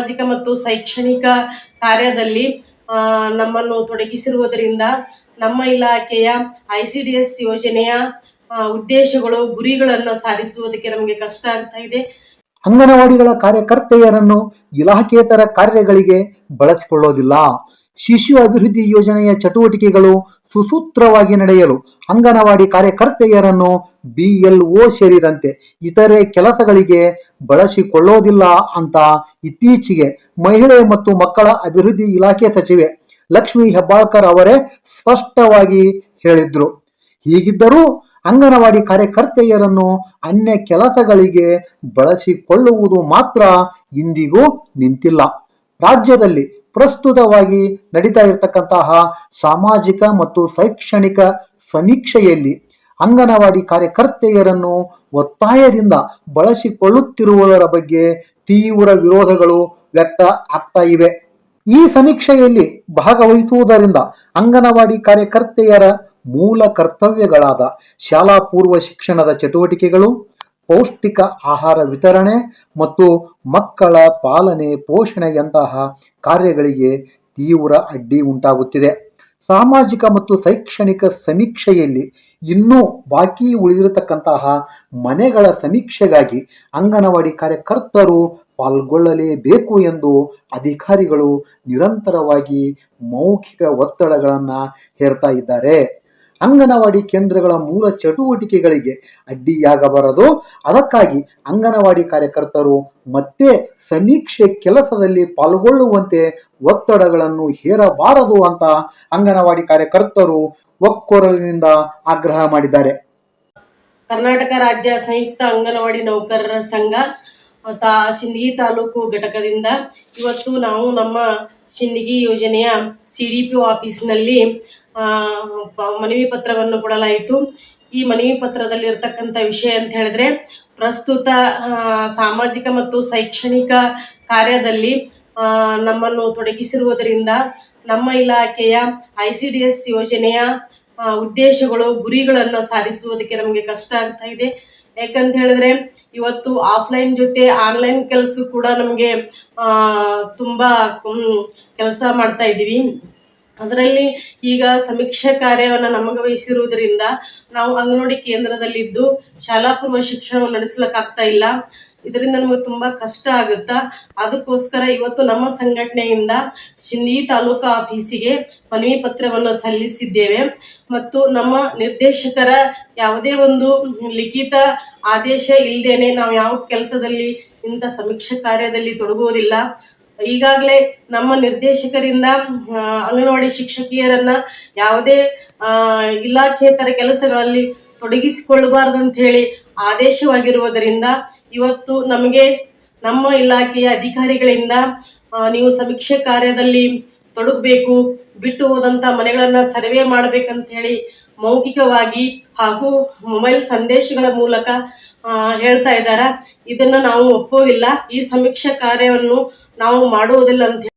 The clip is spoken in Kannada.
ಸಾಮಾಜಿಕ ಮತ್ತು ಶೈಕ್ಷಣಿಕ ಕಾರ್ಯದಲ್ಲಿ ನಮ್ಮನ್ನು ತೊಡಗಿಸಿರುವುದರಿಂದ ನಮ್ಮ ಇಲಾಖೆಯ ICDS ಯೋಜನೆಯ ಉದ್ದೇಶಗಳು ಗುರಿಗಳನ್ನು ಸಾಧಿಸುವುದಕ್ಕೆ ನಮಗೆ ಕಷ್ಟ ಆಗ್ತಾ ಇದೆ. ಅಂಗನವಾಡಿಗಳ ಕಾರ್ಯಕರ್ತೆಯರನ್ನು ಇಲಾಖೇತರ ಕಾರ್ಯಗಳಿಗೆ ಬಳಸಿಕೊಳ್ಳೋದಿಲ್ಲ. ಶಿಶು ಅಭಿವೃದ್ಧಿ ಯೋಜನೆಯ ಚಟುವಟಿಕೆಗಳು ಸುಸೂತ್ರವಾಗಿ ನಡೆಯಲು ಅಂಗನವಾಡಿ ಕಾರ್ಯಕರ್ತೆಯರನ್ನು BLO ಸೇರಿದಂತೆ ಇತರೆ ಕೆಲಸಗಳಿಗೆ ಬಳಸಿಕೊಳ್ಳೋದಿಲ್ಲ ಅಂತ ಇತ್ತೀಚೆಗೆ ಮಹಿಳೆ ಮತ್ತು ಮಕ್ಕಳ ಅಭಿವೃದ್ಧಿ ಇಲಾಖೆ ಸಚಿವೆ ಲಕ್ಷ್ಮೀ ಹೆಬ್ಬಾಳ್ಕರ್ ಅವರೇ ಸ್ಪಷ್ಟವಾಗಿ ಹೇಳಿದ್ರು. ಹೀಗಿದ್ದರೂ ಅಂಗನವಾಡಿ ಕಾರ್ಯಕರ್ತೆಯರನ್ನು ಅನ್ಯ ಕೆಲಸಗಳಿಗೆ ಬಳಸಿಕೊಳ್ಳುವುದು ಮಾತ್ರ ಇಂದಿಗೂ ನಿಂತಿಲ್ಲ. ರಾಜ್ಯದಲ್ಲಿ ಪ್ರಸ್ತುತವಾಗಿ ನಡೀತಾ ಇರತಕ್ಕಂತಹ ಸಾಮಾಜಿಕ ಮತ್ತು ಶೈಕ್ಷಣಿಕ ಸಮೀಕ್ಷೆಯಲ್ಲಿ ಅಂಗನವಾಡಿ ಕಾರ್ಯಕರ್ತೆಯರನ್ನು ಒತ್ತಾಯದಿಂದ ಬಳಸಿಕೊಳ್ಳುತ್ತಿರುವುದರ ಬಗ್ಗೆ ತೀವ್ರ ವಿರೋಧಗಳು ವ್ಯಕ್ತ ಆಗ್ತಾ ಇವೆ. ಈ ಸಮೀಕ್ಷೆಯಲ್ಲಿ ಭಾಗವಹಿಸುವುದರಿಂದ ಅಂಗನವಾಡಿ ಕಾರ್ಯಕರ್ತೆಯರ ಮೂಲ ಕರ್ತವ್ಯಗಳಾದ ಶಾಲಾ ಪೂರ್ವ ಶಿಕ್ಷಣದ ಚಟುವಟಿಕೆಗಳು, ಪೌಷ್ಟಿಕ ಆಹಾರ ವಿತರಣೆ ಮತ್ತು ಮಕ್ಕಳ ಪಾಲನೆ ಪೋಷಣೆಯಂತಹ ಕಾರ್ಯಗಳಿಗೆ ತೀವ್ರ ಅಡ್ಡಿ ಉಂಟಾಗುತ್ತಿದೆ. ಸಾಮಾಜಿಕ ಮತ್ತು ಶೈಕ್ಷಣಿಕ ಸಮೀಕ್ಷೆಯಲ್ಲಿ ಇನ್ನೂ ಬಾಕಿ ಉಳಿದಿರತಕ್ಕಂತಹ ಮನೆಗಳ ಸಮೀಕ್ಷೆಗಾಗಿ ಅಂಗನವಾಡಿ ಕಾರ್ಯಕರ್ತರು ಪಾಲ್ಗೊಳ್ಳಲೇಬೇಕು ಎಂದು ಅಧಿಕಾರಿಗಳು ನಿರಂತರವಾಗಿ ಮೌಖಿಕ ಒತ್ತಡಗಳನ್ನು ಹೇರ್ತಾ ಇದ್ದಾರೆ. ಅಂಗನವಾಡಿ ಕೇಂದ್ರಗಳ ಮೂಲ ಚಟುವಟಿಕೆಗಳಿಗೆ ಅಡ್ಡಿಯಾಗಬಾರದು. ಅದಕ್ಕಾಗಿ ಅಂಗನವಾಡಿ ಕಾರ್ಯಕರ್ತರು ಮತ್ತೆ ಸಮೀಕ್ಷೆ ಕೆಲಸದಲ್ಲಿ ಪಾಲ್ಗೊಳ್ಳುವಂತೆ ಒತ್ತಡಗಳನ್ನು ಹೇರಬಾರದು ಅಂತ ಅಂಗನವಾಡಿ ಕಾರ್ಯಕರ್ತರು ಒಕ್ಕೊರಲಿನಿಂದ ಆಗ್ರಹ ಮಾಡಿದ್ದಾರೆ. ಕರ್ನಾಟಕ ರಾಜ್ಯ ಸಂಯುಕ್ತ ಅಂಗನವಾಡಿ ನೌಕರರ ಸಂಘ ಸಿಂದಗಿ ತಾಲೂಕು ಘಟಕದಿಂದ ಇವತ್ತು ನಾವು ನಮ್ಮ ಸಿಂದಗಿ ಯೋಜನೆಯ CDPO ಆಫೀಸ್ನಲ್ಲಿ ಮನವಿ ಪತ್ರವನ್ನು ಕೊಡಲಾಯಿತು. ಈ ಮನವಿ ಪತ್ರದಲ್ಲಿ ಇರತಕ್ಕಂಥ ವಿಷಯ ಅಂತ ಹೇಳಿದ್ರೆ, ಪ್ರಸ್ತುತ ಸಾಮಾಜಿಕ ಮತ್ತು ಶೈಕ್ಷಣಿಕ ಕಾರ್ಯದಲ್ಲಿ ನಮ್ಮನ್ನು ತೊಡಗಿಸಿರುವುದರಿಂದ ನಮ್ಮ ಇಲಾಖೆಯ ICDS ಯೋಜನೆಯ ಉದ್ದೇಶಗಳು ಗುರಿಗಳನ್ನು ಸಾಧಿಸುವುದಕ್ಕೆ ನಮಗೆ ಕಷ್ಟ ಆಗ್ತಾ ಇದೆ. ಯಾಕಂತ ಹೇಳಿದ್ರೆ ಇವತ್ತು ಆಫ್ಲೈನ್ ಜೊತೆ ಆನ್ಲೈನ್ ಕೆಲಸ ಕೂಡ ನಮಗೆ ತುಂಬಾ ಕೆಲಸ ಮಾಡ್ತಾ ಇದ್ದೀವಿ. ಅದರಲ್ಲಿ ಈಗ ಸಮೀಕ್ಷೆ ಕಾರ್ಯವನ್ನು ನಮಗೆ ವಹಿಸಿರುವುದರಿಂದ ನಾವು ಅಂಗನವಾಡಿ ಕೇಂದ್ರದಲ್ಲಿದ್ದು ಶಾಲಾ ಪೂರ್ವ ಶಿಕ್ಷಣವನ್ನು ನಡೆಸಲಿಕ್ಕಾಗ್ತಾ ಇಲ್ಲ. ಇದರಿಂದ ನಮಗೆ ತುಂಬಾ ಕಷ್ಟ ಆಗುತ್ತಾ. ಅದಕ್ಕೋಸ್ಕರ ಇವತ್ತು ನಮ್ಮ ಸಂಘಟನೆಯಿಂದ ಸಿಂದಗಿ ತಾಲೂಕು ಆಫೀಸಿಗೆ ಮನವಿ ಪತ್ರವನ್ನು ಸಲ್ಲಿಸಿದ್ದೇವೆ ಮತ್ತು ನಮ್ಮ ನಿರ್ದೇಶಕರ ಯಾವುದೇ ಒಂದು ಲಿಖಿತ ಆದೇಶ ಇಲ್ಲದೇನೆ ನಾವು ಯಾವ ಕೆಲಸದಲ್ಲಿ ಇಂಥ ಸಮೀಕ್ಷೆ ಕಾರ್ಯದಲ್ಲಿ ತೊಡಗುವುದಿಲ್ಲ. ಈಗಾಗಲೇ ನಮ್ಮ ನಿರ್ದೇಶಕರಿಂದ ಅಂಗನವಾಡಿ ಶಿಕ್ಷಕಿಯರನ್ನ ಯಾವುದೇ ಇಲಾಖೇತರ ಕೆಲಸಗಳಲ್ಲಿ ತೊಡಗಿಸಿಕೊಳ್ಳಬಾರದು ಅಂತ ಹೇಳಿ ಆದೇಶವಾಗಿರುವುದರಿಂದ ಇವತ್ತು ನಮಗೆ ನಮ್ಮ ಇಲಾಖೆಯ ಅಧಿಕಾರಿಗಳಿಂದ ನೀವು ಸಮೀಕ್ಷೆ ಕಾರ್ಯದಲ್ಲಿ ತೊಡಗಬೇಕು, ಬಿಟ್ಟು ಹೋದಂತ ಮನೆಗಳನ್ನ ಸರ್ವೆ ಮಾಡಬೇಕಂತ ಹೇಳಿ ಮೌಖಿಕವಾಗಿ ಹಾಗೂ ಮೊಬೈಲ್ ಸಂದೇಶಗಳ ಮೂಲಕ ಹೇಳ್ತಾ ಇದ್ದಾರೆ. ಇದನ್ನ ನಾವು ಒಪ್ಪೋದಿಲ್ಲ. ಈ ಸಮೀಕ್ಷಾ ಕಾರ್ಯವನ್ನು ನಾವು ಮಾಡುವುದಿಲ್ಲ ಅಂತ